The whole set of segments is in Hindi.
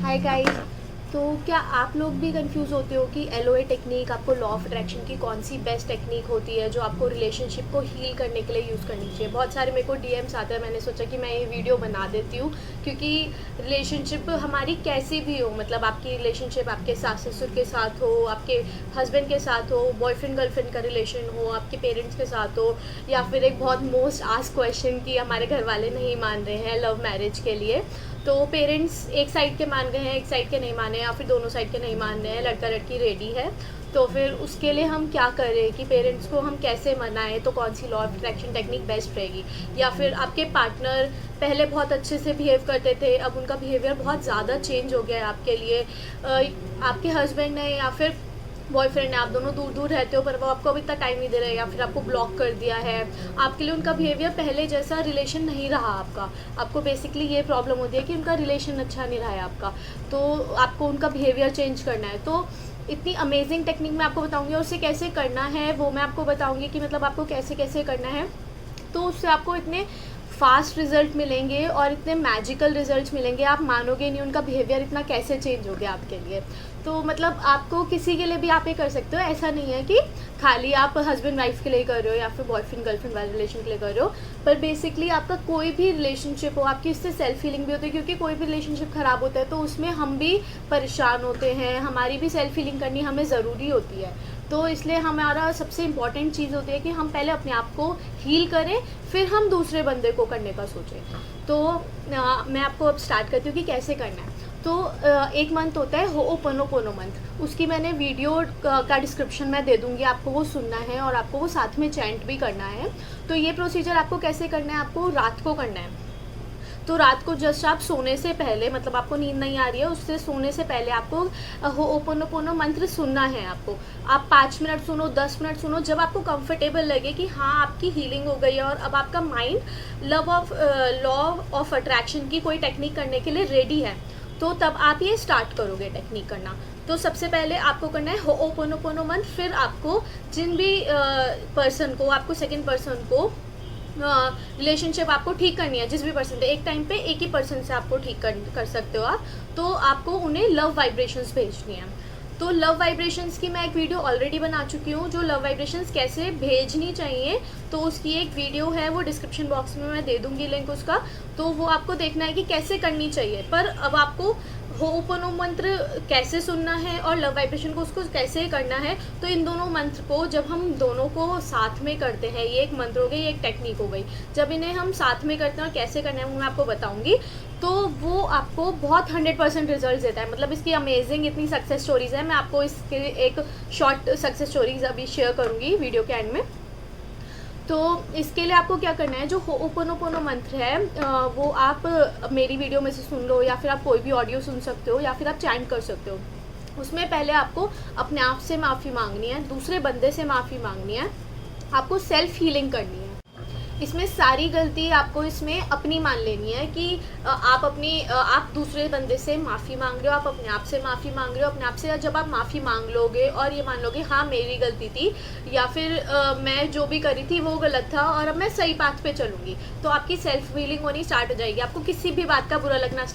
Hi guys. तो क्या आप लोग भी कंफ्यूज होते हो कि एलओए टेक्निक, आपको लॉ ऑफ अट्रैक्शन की कौन सी बेस्ट टेक्निक होती है जो आपको रिलेशनशिप को हील करने के लिए यूज़ करनी चाहिए। बहुत सारे मेरे को डीएम्स आते हैं, मैंने सोचा कि मैं ये वीडियो बना देती हूँ क्योंकि रिलेशनशिप हमारी कैसी भी हो, मतलब आपकी रिलेशनशिप आपके सास ससुर के साथ हो, आपके हस्बैंड के साथ हो, बॉयफ्रेंड गर्लफ्रेंड का रिलेशन हो, आपके पेरेंट्स के साथ हो, या फिर एक बहुत मोस्ट आस्क्ड क्वेश्चन कि हमारे घर वाले नहीं मान रहे हैं लव मैरिज के लिए, तो पेरेंट्स एक साइड के मान गए हैं, एक साइड के नहीं माने, या फिर दोनों साइड के नहीं मान रहे हैं, लड़का लड़की रेडी है, तो फिर उसके लिए हम क्या करें कि पेरेंट्स को हम कैसे मनाएं, तो कौन सी law of attraction technique best रहेगी। या फिर आपके पार्टनर पहले बहुत अच्छे से बिहेव करते थे, अब उनका बिहेवियर बहुत ज़्यादा चेंज हो गया है आपके लिए, आपके हस्बैंड ने या फिर बॉयफ्रेंड है, आप दोनों दूर दूर रहते हो पर वो आपको अभी तक टाइम नहीं दे रहे, या फिर आपको ब्लॉक कर दिया है, आपके लिए उनका बिहेवियर पहले जैसा रिलेशन नहीं रहा आपको बेसिकली ये प्रॉब्लम होती है कि उनका रिलेशन अच्छा नहीं रहा है आपका, तो आपको उनका बिहेवियर चेंज करना है। तो इतनी अमेजिंग टेक्निक मैं आपको बताऊंगी, और उसे कैसे करना है वो मैं आपको बताऊंगी कि मतलब आपको कैसे कैसे करना है, तो उससे आपको इतने फास्ट रिजल्ट मिलेंगे और इतने मैजिकल रिजल्ट्स मिलेंगे, आप मानोगे नहीं उनका बिहेवियर इतना कैसे चेंज हो गया आपके लिए। तो मतलब आपको किसी के लिए भी आप ये कर सकते हो, ऐसा नहीं है कि खाली आप हस्बैंड वाइफ के लिए कर रहे हो या फिर बॉयफ्रेंड गर्लफ्रेंड वाले रिलेशन के लिए कर रहे हो, पर बेसिकली आपका कोई भी रिलेशनशिप हो, आपकी इससे सेल्फ फीलिंग भी होती है, क्योंकि कोई भी रिलेशनशिप ख़राब होता है तो उसमें हम भी परेशान होते हैं, हमारी भी सेल्फ फीलिंग करनी हमें ज़रूरी होती है। तो इसलिए हमारा सबसे इम्पॉर्टेंट चीज़ होती है कि हम पहले अपने आप को हील करें, फिर हम दूसरे बंदे को करने का सोचें। तो मैं आपको अब स्टार्ट करती हूँ कि कैसे करना है। तो एक मंथ होता है होओपोनोपोनो मंथ, उसकी मैंने वीडियो का डिस्क्रिप्शन में दे दूँगी, आपको वो सुनना है और आपको वो साथ में चैंट भी करना है। तो ये प्रोसीजर आपको कैसे करना है, आपको रात को करना है। तो रात को जस्ट आप सोने से पहले, मतलब आपको नींद नहीं आ रही है उससे सोने से पहले आपको होओपोनोपोनो मंत्र सुनना है। आप 5 मिनट सुनो, 10 मिनट सुनो, जब आपको कंफर्टेबल लगे कि हाँ आपकी हीलिंग हो गई है और अब आपका माइंड लॉ ऑफ अट्रैक्शन की कोई टेक्निक करने के लिए रेडी है, तो तब आप ये स्टार्ट करोगे टेक्निक करना। तो सबसे पहले आपको करना है होओपोनोपोनो मंत्र, फिर आपको जिन भी पर्सन को, आपको सेकेंड पर्सन को रिलेशनशिप आपको ठीक करनी है, जिस भी पर्सन से, एक टाइम पे एक ही पर्सन से आपको ठीक कर सकते हो आप, तो आपको उन्हें लव वाइब्रेशंस भेजनी है। तो लव वाइब्रेशंस की मैं एक वीडियो ऑलरेडी बना चुकी हूँ, जो लव वाइब्रेशंस कैसे भेजनी चाहिए, तो उसकी एक वीडियो है, वो डिस्क्रिप्शन बॉक्स में मैं दे दूँगी लिंक उसका, तो वो आपको देखना है कि कैसे करनी चाहिए। पर अब आपको होओपोनो मंत्र कैसे सुनना है और लव वाइब्रेशन को उसको कैसे करना है, तो इन दोनों मंत्र को जब हम दोनों को साथ में करते हैं, ये एक मंत्र हो गई, ये एक टेक्निक हो गई, जब इन्हें हम साथ में करते हैं और कैसे करना है वो मैं आपको बताऊंगी, तो वो आपको बहुत 100% रिजल्ट देता है। मतलब इसकी अमेजिंग इतनी सक्सेस स्टोरीज है, मैं आपको इसके एक शॉर्ट सक्सेस स्टोरीज अभी शेयर करूँगी वीडियो के एंड में। तो इसके लिए आपको क्या करना है, जो होओपोनोपोनो मंत्र है वो आप मेरी वीडियो में से सुन लो, या फिर आप कोई भी ऑडियो सुन सकते हो, या फिर आप चैंट कर सकते हो। उसमें पहले आपको अपने आप से माफ़ी मांगनी है, दूसरे बंदे से माफ़ी मांगनी है, आपको सेल्फ हीलिंग करनी है। इसमें सारी गलती आपको इसमें अपनी मान लेनी है कि आप दूसरे बंदे से माफ़ी मांग रहे हो, आप अपने आप से माफ़ी मांग रहे हो। अपने आप से जब आप माफ़ी मांग लोगे और ये मान लोगे हाँ मेरी गलती थी, या फिर मैं जो भी करी थी वो गलत था और अब मैं सही पाथ पे चलूँगी, तो आपकी सेल्फ हीलिंग होनी स्टार्ट हो जाएगी, आपको किसी भी बात का बुरा लगना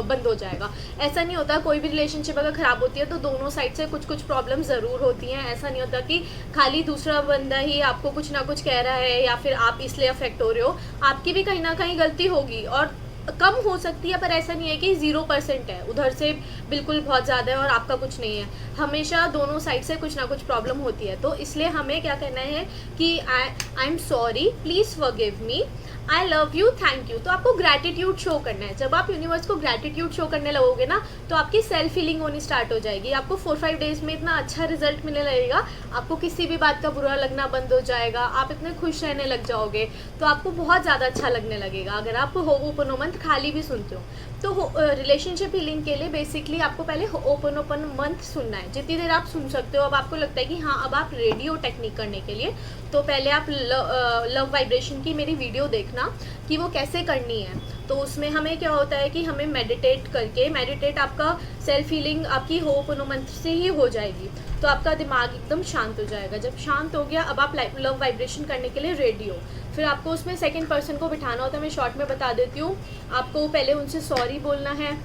बंद हो जाएगा। ऐसा नहीं होता, कोई भी रिलेशनशिप अगर ख़राब होती है तो दोनों साइड से कुछ कुछ प्रॉब्लम ज़रूर होती हैं। ऐसा नहीं होता कि खाली दूसरा बंदा ही आपको कुछ ना कुछ कह रहा है या फिर आप इसलिए अफेक्ट हो रहे हो, आपकी भी कहीं ना कहीं गलती होगी और कम हो सकती है, पर ऐसा नहीं है कि 0% है, उधर से बिल्कुल बहुत ज़्यादा है और आपका कुछ नहीं है। हमेशा दोनों साइड से कुछ ना कुछ प्रॉब्लम होती है, तो इसलिए हमें क्या करना है कि I am sorry, please forgive me, I love you, thank you. तो आपको ग्रैटिट्यूड शो करना है। जब आप यूनिवर्स को ग्रैटिट्यूड शो करने लगोगे ना, तो आपकी सेल्फ फीलिंग होनी स्टार्ट हो जाएगी, आपको 4-5 डेज में इतना अच्छा रिजल्ट मिलने लगेगा, आपको किसी भी बात का बुरा लगना बंद हो जाएगा, आप इतने खुश रहने लग जाओगे, तो आपको बहुत ज़्यादा अच्छा लगने लगेगा अगर आप होओपोनो मंत्र खाली भी सुनते हो। तो रिलेशनशिप हीलिंग के लिए बेसिकली आपको पहले होओपोनोपोनो मंत्र सुनना है, जितनी देर आप सुन सकते हो। अब आपको लगता है कि हाँ अब आप रेडी हो टेक्निक करने के लिए, तो पहले आप लव वाइब्रेशन की मेरी वीडियो देखना कि वो कैसे करनी है। तो उसमें हमें क्या होता है कि हमें मेडिटेट आपका सेल्फ हीलिंग आपकी होओपोनो मंत्र से ही हो जाएगी, तो आपका दिमाग एकदम शांत हो जाएगा। जब शांत हो गया, अब आप लव वाइब्रेशन करने के लिए रेडी हो। फिर आपको उसमें सेकंड पर्सन को बिठाना होता है, मैं शॉर्ट में बता देती हूँ। आपको पहले उनसे सॉरी बोलना है,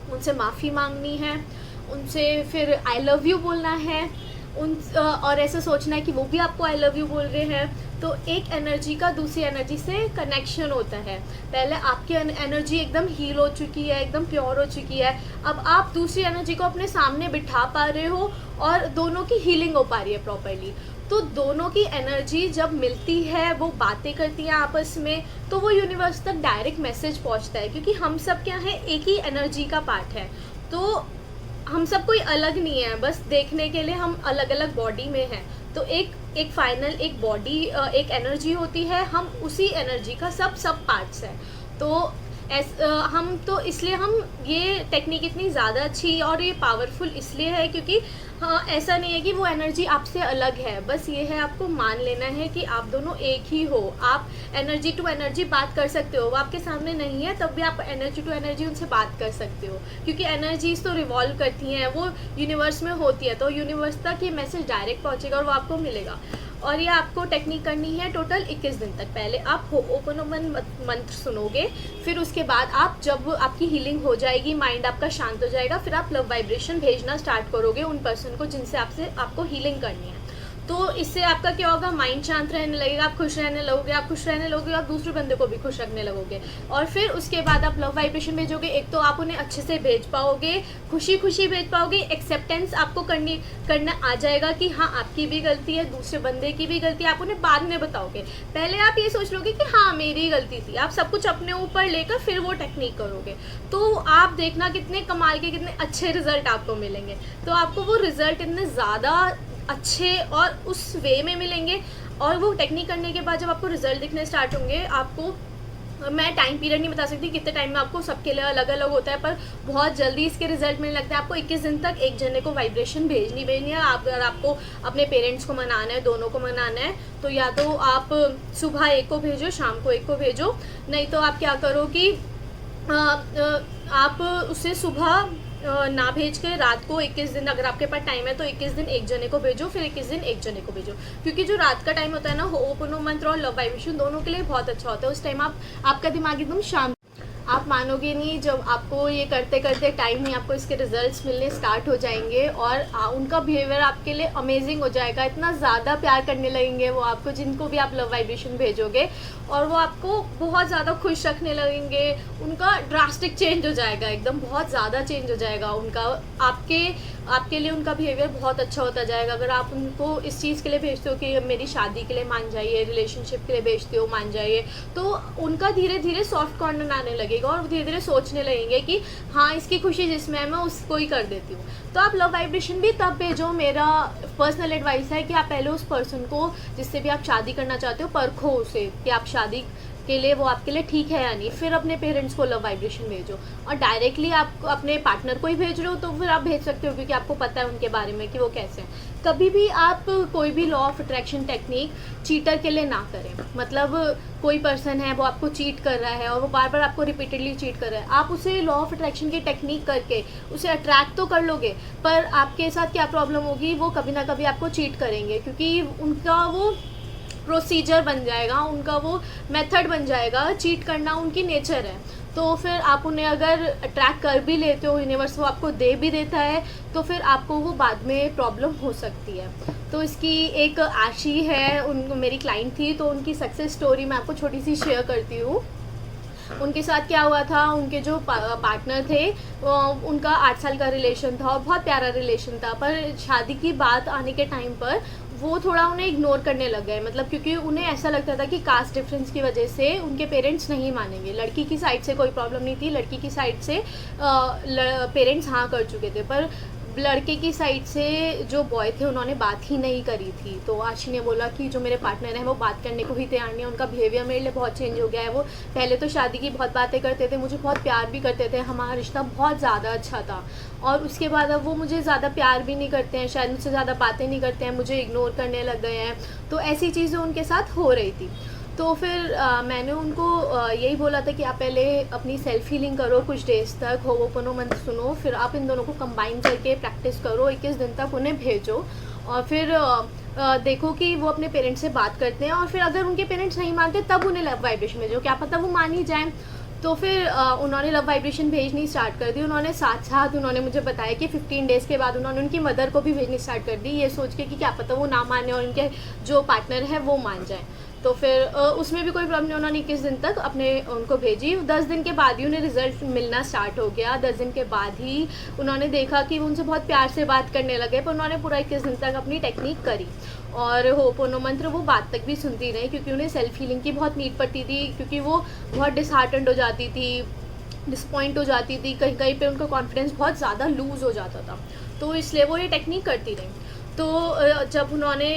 उनसे माफ़ी मांगनी है, उनसे फिर आई लव यू बोलना है, और ऐसा सोचना है कि वो भी आपको आई लव यू बोल रहे हैं। तो एक एनर्जी का दूसरी एनर्जी से कनेक्शन होता है। पहले आपकी एनर्जी एकदम हील हो चुकी है, एकदम प्योर हो चुकी है, अब आप दूसरी एनर्जी को अपने सामने बिठा पा रहे हो और दोनों की हीलिंग हो पा रही है प्रॉपरली। तो दोनों की एनर्जी जब मिलती है, वो बातें करती हैं आपस में, तो वो यूनिवर्स तक डायरेक्ट मैसेज पहुंचता है, क्योंकि हम सब क्या है, एक ही एनर्जी का पार्ट है। तो हम सब कोई अलग नहीं है, बस देखने के लिए हम अलग अलग बॉडी में हैं। तो एक फाइनल एक बॉडी, एक एनर्जी होती है, हम उसी एनर्जी का सब पार्ट्स हैं। तो हम तो इसलिए हम ये टेक्निक इतनी ज़्यादा अच्छी और ये पावरफुल इसलिए है क्योंकि हाँ, ऐसा नहीं है कि वो एनर्जी आपसे अलग है, बस ये है आपको मान लेना है कि आप दोनों एक ही हो। आप एनर्जी टू एनर्जी बात कर सकते हो, वो आपके सामने नहीं है तब भी आप एनर्जी टू एनर्जी उनसे बात कर सकते हो, क्योंकि एनर्जीज तो रिवॉल्व करती हैं, वो यूनिवर्स में होती है, तो यूनिवर्स तक ये मैसेज डायरेक्ट पहुँचेगा और वो आपको मिलेगा। और ये आपको टेक्निक करनी है टोटल 21 दिन तक। पहले आप होओपोनोपन मंत्र सुनोगे, फिर उसके बाद आप जब आपकी हीलिंग हो जाएगी, माइंड आपका शांत हो जाएगा, फिर आप लव वाइब्रेशन भेजना स्टार्ट करोगे उन पर्सन को जिनसे आपको हीलिंग करनी है। तो इससे आपका क्या होगा, माइंड शांत रहने लगेगा, आप खुश रहने लगोगे, आप खुश रहने लगोगे, आप दूसरे बंदे को भी खुश रखने लगोगे। और फिर उसके बाद आप लव वाइब्रेशन भेजोगे, एक तो आप उन्हें अच्छे से भेज पाओगे, खुशी खुशी भेज पाओगे, एक्सेप्टेंस आपको करना आ जाएगा कि हाँ आपकी भी गलती है, दूसरे बंदे की भी गलती है, आप उन्हें बाद में बताओगे। पहले आप ये सोच लोगे कि हाँ मेरी गलती थी, आप सब कुछ अपने ऊपर लेकर फिर वो टेक्निक करोगे, तो आप देखना कितने कमाल के, कितने अच्छे रिजल्ट आपको मिलेंगे। तो आपको वो रिजल्ट इतने ज़्यादा अच्छे और उस वे में मिलेंगे। और वो टेक्निक करने के बाद जब आपको रिजल्ट दिखने स्टार्ट होंगे, आपको मैं टाइम पीरियड नहीं बता सकती कितने टाइम में, आपको सबके लिए अलग अलग होता है, पर बहुत जल्दी इसके रिजल्ट मिलने लगता है। आपको 21 दिन तक एक जने को वाइब्रेशन भेजनी है। अगर आपको अपने पेरेंट्स को मनाना है, दोनों को मनाना है, तो या तो आप सुबह एक को भेजो, शाम को एक को भेजो, नहीं तो आप क्या करो कि आप उसे सुबह ना भेज के रात को 21 दिन, अगर आपके पास टाइम है तो 21 दिन एक जने को भेजो, फिर 21 दिन एक जने को भेजो, क्योंकि जो रात का टाइम होता है ना, होओपोनो मंत्र और लव वाइब्रेशन दोनों के लिए बहुत अच्छा होता है। उस टाइम आपका दिमाग एकदम शांत, आप मानोगे नहीं, जब आपको ये करते करते टाइम ही आपको इसके रिजल्ट्स मिलने स्टार्ट हो जाएंगे और उनका बिहेवियर आपके लिए अमेजिंग हो जाएगा। इतना ज़्यादा प्यार करने लगेंगे वो आपको, जिनको भी आप लव वाइब्रेशन भेजोगे, और वो आपको बहुत ज़्यादा खुश रखने लगेंगे। उनका ड्रास्टिक चेंज हो जाएगा, एकदम बहुत ज़्यादा चेंज हो जाएगा उनका, आपके लिए उनका बिहेवियर बहुत अच्छा होता जाएगा। अगर आप उनको इस चीज़ के लिए भेजते हो कि मेरी शादी के लिए मान जाइए, रिलेशनशिप के लिए भेजते हो मान जाइए, तो उनका धीरे धीरे सॉफ्ट कॉर्नर आने लगेगा और धीरे धीरे सोचने लगेंगे कि हाँ इसकी खुशी जिसमें है मैं उसको ही कर देती हूँ। तो आप लव वाइब्रेशन भी तब भेजो, मेरा पर्सनल एडवाइस है कि आप पहले उस पर्सन को जिससे भी आप शादी करना चाहते हो परखो उसे कि आप शादी के लिए वो आपके लिए ठीक है या नहीं, फिर अपने पेरेंट्स को लव वाइब्रेशन भेजो। और डायरेक्टली आप अपने पार्टनर को ही भेज रहे हो तो फिर आप भेज सकते हो, क्योंकि आपको पता है उनके बारे में कि वो कैसे हैं। कभी भी आप कोई भी law of attraction technique cheater के लिए ना करें। मतलब कोई पर्सन है वो आपको चीट कर रहा है और वो बार बार आपको रिपीटेडली चीट कर रहा है, आप उसे लॉ ऑफ अट्रैक्शन की टेक्निक करके उसे अट्रैक्ट तो कर लोगे, पर आपके साथ क्या प्रॉब्लम होगी, वो कभी ना कभी आपको चीट करेंगे, क्योंकि उनका वो प्रोसीजर बन जाएगा, उनका वो मेथड बन जाएगा, चीट करना उनकी नेचर है। तो फिर आप उन्हें अगर अट्रैक्ट कर भी लेते हो, यूनिवर्स वो आपको दे भी देता है, तो फिर आपको वो बाद में प्रॉब्लम हो सकती है। तो इसकी एक आशी है, उनको मेरी क्लाइंट थी, तो उनकी सक्सेस स्टोरी मैं आपको छोटी सी शेयर करती हूँ। उनके साथ क्या हुआ था, उनके जो पार्टनर थे उनका 8 साल का रिलेशन था और बहुत प्यारा रिलेशन था, पर शादी की बात आने के टाइम पर वो थोड़ा उन्हें इग्नोर करने लग गए। मतलब क्योंकि उन्हें ऐसा लगता था कि कास्ट डिफरेंस की वजह से उनके पेरेंट्स नहीं मानेंगे। लड़की की साइड से कोई प्रॉब्लम नहीं थी, लड़की की साइड से पेरेंट्स हाँ कर चुके थे, पर लड़के की साइड से जो बॉय थे उन्होंने बात ही नहीं करी थी। तो आशी ने बोला कि जो मेरे पार्टनर हैं वो बात करने को ही तैयार नहीं है, उनका बिहेवियर मेरे लिए बहुत चेंज हो गया है। वो पहले तो शादी की बहुत बातें करते थे, मुझे बहुत प्यार भी करते थे, हमारा रिश्ता बहुत ज़्यादा अच्छा था, और उसके बाद अब वो मुझे ज़्यादा प्यार भी नहीं करते हैं, शायद मुझसे ज़्यादा बातें नहीं करते हैं, मुझे इग्नोर करने लग गए हैं। तो ऐसी चीज़ें उनके साथ हो रही थी। तो फिर मैंने उनको यही बोला था कि आप पहले अपनी सेल्फ हीलिंग करो कुछ डेज तक, होओपोनो मंत्र सुनो, फिर आप इन दोनों को कंबाइन करके प्रैक्टिस करो, 21 दिन तक उन्हें भेजो, और फिर देखो कि वो अपने पेरेंट्स से बात करते हैं, और फिर अगर उनके पेरेंट्स नहीं मानते तब उन्हें लव वाइब्रेशन भेजो, क्या पता वो मान ही जाए। तो फिर उन्होंने लव वाइब्रेशन भेजनी स्टार्ट कर दी। उन्होंने साथ साथ उन्होंने मुझे बताया कि 15 डेज़ के बाद उन्होंने उनकी मदर को भी भेजनी स्टार्ट कर दी, ये सोच के कि क्या पता वो ना माने और उनके जो पार्टनर है वो मान जाए। तो फिर उसमें भी कोई प्रॉब्लम नहीं, उन्होंने 21 दिन तक अपने उनको भेजी। 10 दिन के बाद ही उन्हें रिजल्ट मिलना स्टार्ट हो गया। 10 दिन के बाद ही उन्होंने देखा कि वो उनसे बहुत प्यार से बात करने लगे, पर उन्होंने पूरा 21 दिन तक अपनी टेक्निक करी और होपोनो मंत्र वो बात तक भी सुनती रही, क्योंकि उन्हें सेल्फ हीलिंग की बहुत नीड पड़ती थी, क्योंकि वो बहुत डिसहार्टेंड हो जाती थी, डिसपॉइंट हो जाती थी, कहीं कहीं पे उनका कॉन्फिडेंस बहुत ज़्यादा लूज़ हो जाता था। तो इसलिए वो ये टेक्निक करती रही। तो जब उन्होंने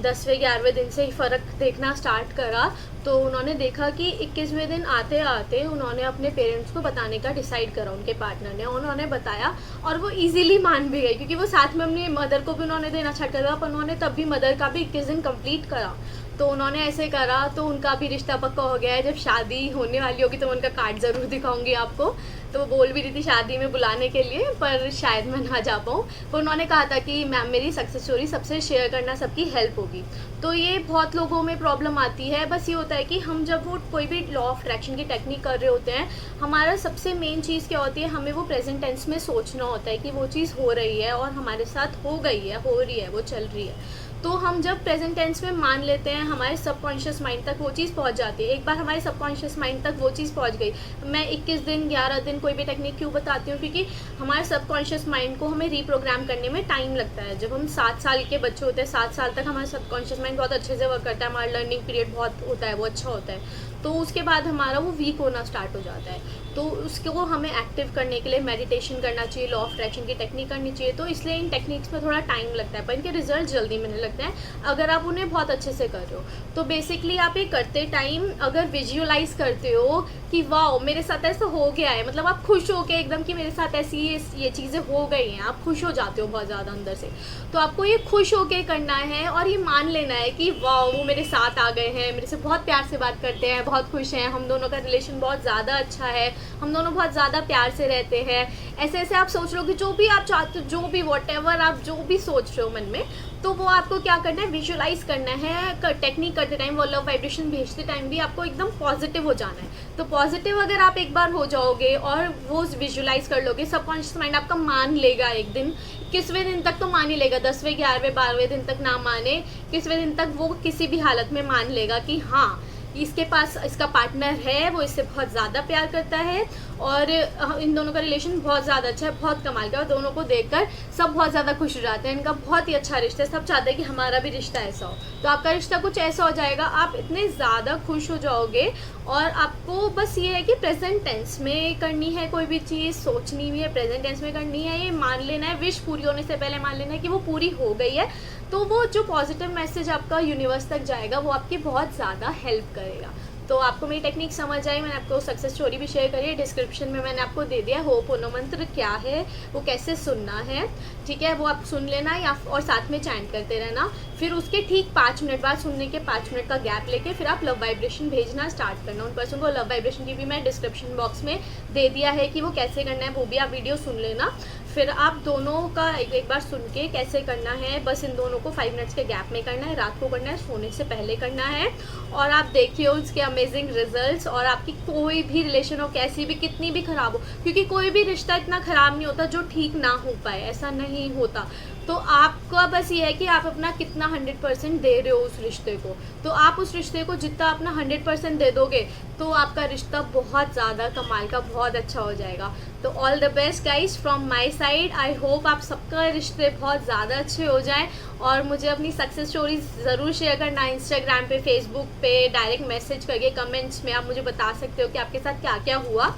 10वें 11वें दिन से ही फ़र्क देखना स्टार्ट करा, तो उन्होंने देखा कि 21वें दिन आते आते उन्होंने अपने पेरेंट्स को बताने का डिसाइड करा। उनके पार्टनर ने उन्होंने बताया और वो इजीली मान भी गई, क्योंकि वो साथ में अपनी मदर को भी उन्होंने देना स्टार्ट करा, पर उन्होंने तब भी मदर का भी 21 दिन कंप्लीट करा। तो उन्होंने ऐसे करा तो उनका भी रिश्ता पक्का हो गया है। जब शादी होने वाली होगी तो मैं उनका कार्ड ज़रूर दिखाऊंगी आपको। तो वो बोल भी रही थी शादी में बुलाने के लिए, पर शायद मैं ना जा पाऊँ। पर उन्होंने कहा था कि मैम मेरी सक्सेस स्टोरी सबसे शेयर करना सबकी हेल्प होगी। तो ये बहुत लोगों में प्रॉब्लम आती है। बस ये होता है कि हम जब वो कोई भी लॉ ऑफ अट्रैक्शन की टेक्निक कर रहे होते हैं, हमारा सबसे मेन चीज़ क्या होती है, हमें वो प्रेजेंट टेंस में सोचना होता है कि वो चीज़ हो रही है और हमारे साथ हो गई है, हो रही है, वो चल रही है। तो हम जब प्रेजेंट टेंस में मान लेते हैं, हमारे सबकॉन्शियस माइंड तक वो चीज़ पहुंच जाती है। एक बार हमारे सबकॉन्शियस माइंड तक वो चीज़ पहुंच गई। मैं 21 दिन 11 दिन कोई भी टेक्निक क्यों बताती हूँ, क्योंकि हमारे सबकॉन्शियस माइंड को हमें रीप्रोग्राम करने में टाइम लगता है। जब हम 7 साल के बच्चे होते हैं, 7 साल तक हमारा सबकॉन्शियस माइंड बहुत अच्छे से वर्क करता है, हमारा लर्निंग पीरियड बहुत होता है, वो अच्छा होता है। तो उसके बाद हमारा वो वीक होना स्टार्ट हो जाता है। तो उसको हमें एक्टिव करने के लिए मेडिटेशन करना चाहिए, लॉ ऑफ अट्रैक्शन की टेक्निक करनी चाहिए। तो इसलिए इन टेक्निक्स में थोड़ा टाइम लगता है, पर इनके रिजल्ट जल्दी मिलने लगते हैं अगर आप उन्हें बहुत अच्छे से कर रहे हो। तो बेसिकली आप ये करते टाइम अगर विजुअलाइज करते हो कि वाओ मेरे साथ ऐसा हो गया है, मतलब आप खुश हो के एकदम कि मेरे साथ ऐसी ये चीज़ें हो गई हैं, आप खुश हो जाते हो बहुत ज़्यादा अंदर से। तो आपको ये खुश होके करना है और ये मान लेना है कि वाओ वो मेरे साथ आ गए हैं, मेरे से बहुत प्यार से बात करते हैं, बहुत खुश हैं, हम दोनों का रिलेशन बहुत ज़्यादा अच्छा है, हम दोनों बहुत ज़्यादा प्यार से रहते हैं। ऐसे ऐसे आप सोच लो कि जो भी आप चाहते हो, जो भी वॉटेवर आप जो भी सोच रहे हो मन में, तो वो आपको क्या करना है, विजुअलाइज करना है। टेक्निक करते टाइम, वो लव वाइब्रेशन भेजते टाइम भी आपको एकदम पॉजिटिव हो जाना है। तो पॉजिटिव अगर आप एक बार हो जाओगे और वो विजुअलाइज कर लोगे, सबकॉन्शियस माइंड आपका मान लेगा। एक दिन 21वें दिन तक तो मान ही लेगा, 10वें 11वें 12वें दिन तक ना माने, 21वें दिन तक वो किसी भी हालत में मान लेगा कि हाँ इसके पास इसका पार्टनर है, वो इससे बहुत ज़्यादा प्यार करता है और इन दोनों का रिलेशन बहुत ज़्यादा अच्छा है, बहुत कमाल का। और दोनों को देखकर सब बहुत ज़्यादा खुश हो जाते हैं, इनका बहुत ही अच्छा रिश्ता है, सब चाहते हैं कि हमारा भी रिश्ता ऐसा हो। तो आपका रिश्ता कुछ ऐसा हो जाएगा, आप इतने ज़्यादा खुश हो जाओगे। और आपको बस ये है कि प्रेजेंट टेंस में करनी है, कोई भी चीज़ सोचनी भी है प्रेजेंट टेंस में करनी है, ये मान लेना है, विश पूरी होने से पहले मान लेना है कि वो पूरी हो गई है। तो वो जो पॉजिटिव मैसेज आपका यूनिवर्स तक जाएगा वो आपकी बहुत ज़्यादा हेल्प करेगा। तो आपको मेरी टेक्निक समझ आई, मैंने आपको सक्सेस स्टोरी भी शेयर करी है, डिस्क्रिप्शन में मैंने आपको दे दिया होपोनो मंत्र क्या है, वो कैसे सुनना है, ठीक है, वो आप सुन लेना या और साथ में चैंट करते रहना। फिर उसके ठीक 5 मिनट बाद, सुनने के 5 मिनट का गैप लेके फिर आप लव वाइब्रेशन भेजना स्टार्ट करना। उन पर्सन को लव वाइब्रेशन की भी मैं डिस्क्रिप्शन बॉक्स में दे दिया है कि वो कैसे करना है, वो भी आप वीडियो सुन लेना। फिर आप दोनों का एक बार सुन के कैसे करना है, बस इन दोनों को 5 मिनट्स के गैप में करना है, रात को करना है, सोने से पहले करना है। और आप देखिए उसके अमेजिंग रिजल्ट्स। और आपकी कोई भी रिलेशन हो, कैसी भी कितनी भी ख़राब हो, क्योंकि कोई भी रिश्ता इतना ख़राब नहीं होता जो ठीक ना हो पाए, ऐसा नहीं होता। तो आपका बस ये है कि आप अपना कितना 100% दे रहे हो उस रिश्ते को। तो आप उस रिश्ते को जितना अपना 100% दे दोगे तो आपका रिश्ता बहुत ज़्यादा कमाल का, बहुत अच्छा हो जाएगा। तो all the best guys from my side. I hope आप सबका रिश्ते बहुत ज़्यादा अच्छे हो जाएं। और मुझे अपनी सक्सेस स्टोरीज ज़रूर शेयर करना, इंस्टाग्राम पे, फेसबुक पे डायरेक्ट मैसेज करके, कमेंट्स में आप मुझे बता सकते हो कि आपके साथ क्या क्या हुआ।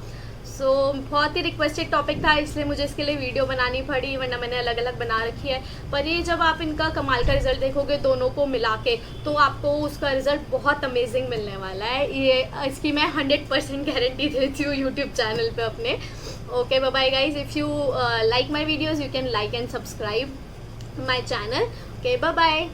सो बहुत ही रिक्वेस्टेड टॉपिक था, इसलिए मुझे इसके लिए वीडियो बनानी पड़ी, वरना मैंने अलग अलग बना रखी है। पर ये जब आप इनका कमाल का रिजल्ट देखोगे दोनों को मिला के, तो आपको उसका रिजल्ट बहुत अमेजिंग मिलने वाला है। ये इसकी मैं 100% गारंटी देती हूँ यूट्यूब चैनल पे अपने। Okay bye bye guys, if you like my videos you can like and subscribe my channel. Okay bye bye.